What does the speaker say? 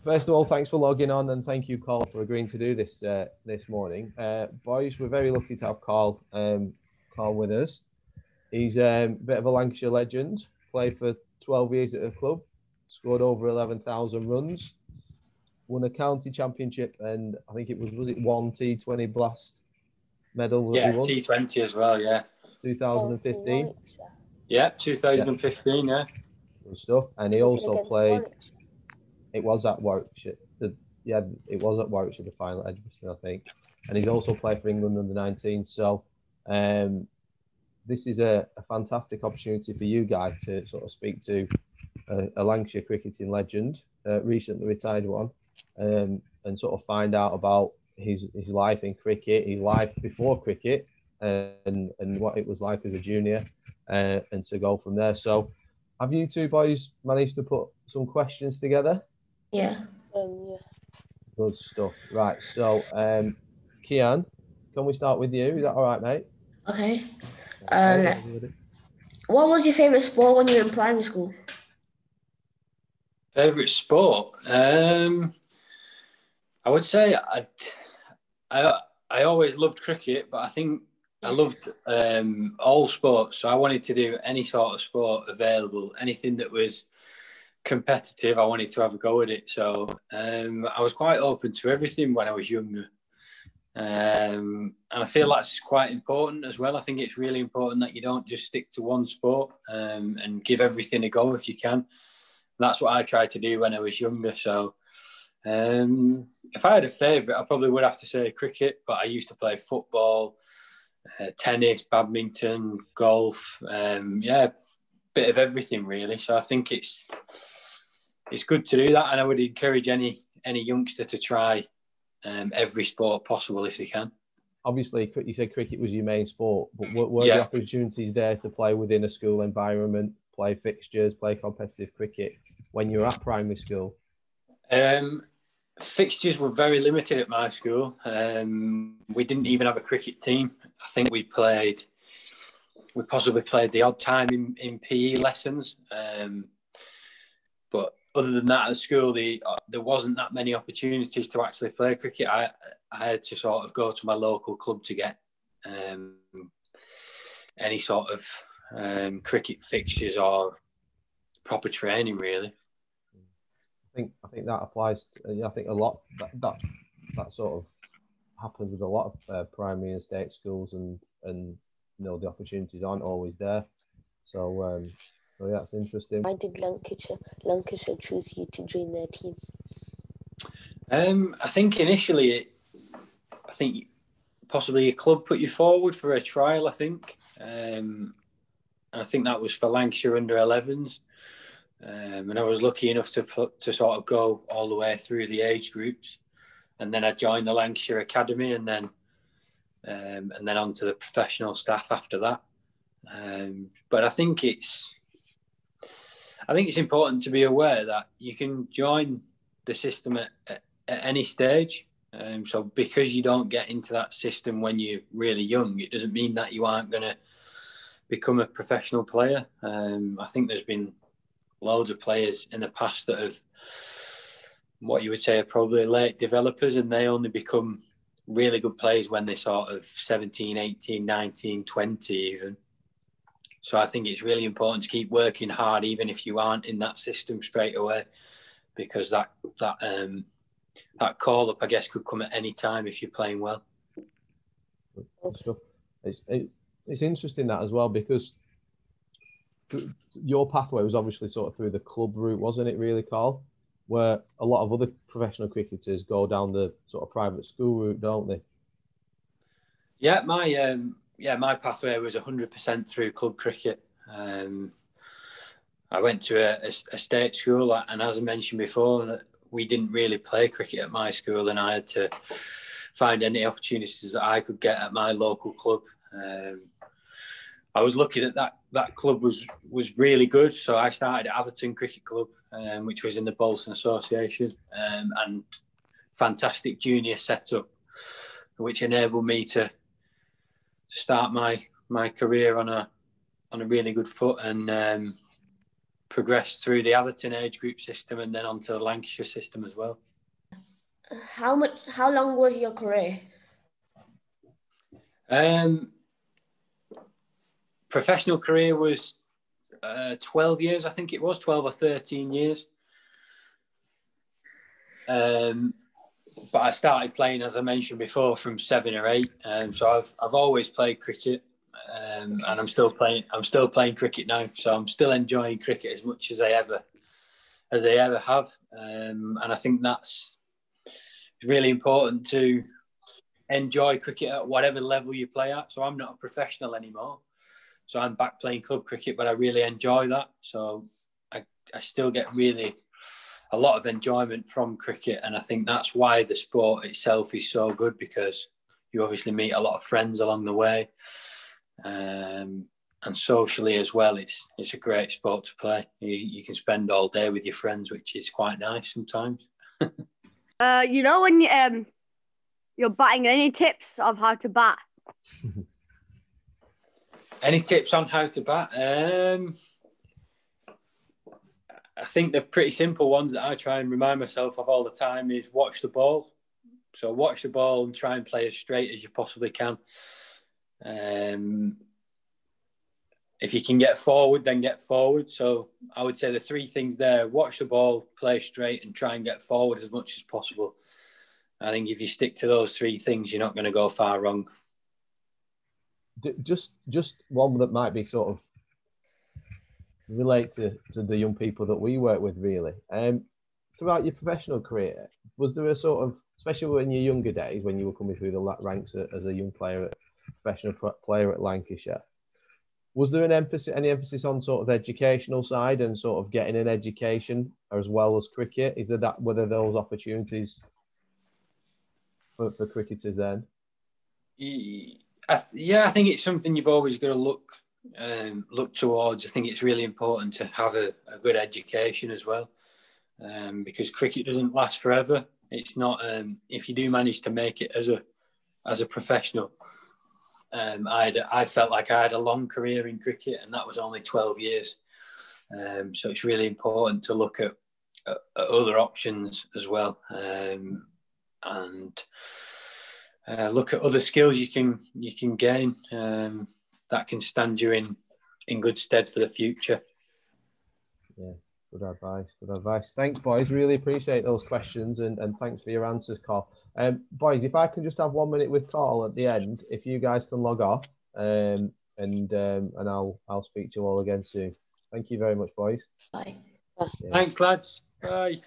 First of all, thanks for logging on, and thank you, Carl, for agreeing to do this this morning. Boys, we're very lucky to have Carl with us. He's a bit of a Lancashire legend. Played for 12 years at the club, scored over 11,000 runs, won a county championship, and I think it was it one T20 Blast medal that he won? T20 as well, yeah. 2015. Yeah, 2015, yeah. Good stuff. And he also played. It was at Warwickshire. It was at Warwickshire, the final at Edgbaston, I think. And he's also played for England under 19. So this is a fantastic opportunity for you guys to sort of speak to a Lancashire cricketing legend, recently retired one, and sort of find out about his life in cricket, his life before cricket, and what it was like as a junior, and to go from there. So have you two boys managed to put some questions together? Yeah. Yeah. Good stuff. Right. So, Kian, can we start with you? Is that all right, mate? Okay. What was your favourite sport when you were in primary school? Favourite sport? I would say I always loved cricket, but I think I loved all sports. So I wanted to do any sort of sport available, anything that was competitive. I wanted to have a go at it. So I was quite open to everything when I was younger. And I feel that's quite important as well. I think it's really important that you don't just stick to one sport and give everything a go if you can. That's what I tried to do when I was younger. So if I had a favourite, I probably would have to say cricket, but I used to play football, tennis, badminton, golf, bit of everything really. So I think it's good to do that, and I would encourage any youngster to try every sport possible if they can. Obviously, you said cricket was your main sport, but were the opportunities there to play within a school environment, play fixtures, play competitive cricket when you were at primary school? Fixtures were very limited at my school. We didn't even have a cricket team. I think we possibly played the odd time in PE lessons. But other than that, at school, there wasn't that many opportunities to actually play cricket. I had to sort of go to my local club to get any sort of cricket fixtures or proper training, really. I think that applies. I think a lot that sort of happens with a lot of primary and state schools, and the opportunities aren't always there. So yeah, it's interesting. Why did Lancashire choose you to join their team? I think initially, possibly a club put you forward for a trial. I think, and I think that was for Lancashire under 11s. And I was lucky enough to sort of go all the way through the age groups, and then I joined the Lancashire Academy, and then onto the professional staff after that. But I think it's important to be aware that you can join the system at any stage. So because you don't get into that system when you're really young, it doesn't mean that you aren't going to become a professional player. I think there's been loads of players in the past that have, what you would say, are probably late developers, and they only become really good players when they're sort of 17, 18, 19, 20 even. So I think it's really important to keep working hard, even if you aren't in that system straight away, because that call up, I guess, could come at any time if you're playing well. It's interesting that as well, because your pathway was obviously sort of through the club route, wasn't it, really, Carl? Where a lot of other professional cricketers go down the sort of private school route, don't they? Yeah, my pathway was 100% through club cricket. I went to a state school, and as I mentioned before, we didn't really play cricket at my school, and I had to find any opportunities that I could get at my local club. I was lucky that club was really good, so I started at Atherton Cricket Club, which was in the Bolton Association, and fantastic junior setup, which enabled me to start my career on a really good foot. And progressed through the Atherton age group system and then onto the Lancashire system as well. How long was your career? Professional career was 12 years, I think it was, 12 or 13 years. But I started playing, as I mentioned before, from 7 or 8. So I've always played cricket, and I'm still playing cricket now. So I'm still enjoying cricket as much as I ever have. And I think that's really important, to enjoy cricket at whatever level you play at. So I'm not a professional anymore. So I'm back playing club cricket, but I really enjoy that. So I still get really a lot of enjoyment from cricket. And I think that's why the sport itself is so good, because you obviously meet a lot of friends along the way. And socially as well, it's a great sport to play. You can spend all day with your friends, which is quite nice sometimes. You know, when you're batting, any tips of how to bat? Any tips on how to bat? I think the pretty simple ones that I try and remind myself of all the time is watch the ball. So watch the ball and try and play as straight as you possibly can. If you can get forward, then get forward. So I would say the 3 things there: watch the ball, play straight, and try and get forward as much as possible. I think if you stick to those 3 things, you're not going to go far wrong. Just one that might be sort of relate to the young people that we work with, really. Throughout your professional career, was there a sort of, especially in your younger days when you were coming through the ranks as a young player, professional player at Lancashire, was there any emphasis on sort of the educational side and sort of getting an education as well as cricket? Were there those opportunities for cricketers then? I think it's something you've always got to look towards. I think it's really important to have a good education as well, because cricket doesn't last forever. It's not if you do manage to make it as a professional. I felt like I had a long career in cricket, and that was only 12 years. So it's really important to look at other options as well, and look at other skills you can gain that can stand you in good stead for the future. Yeah, good advice. Thanks, boys. Really appreciate those questions, and thanks for your answers, Carl. Boys, if I can just have 1 minute with Carl at the end, if you guys can log off, and I'll speak to you all again soon. Thank you very much, boys. Bye. Yeah. Thanks, lads. Bye.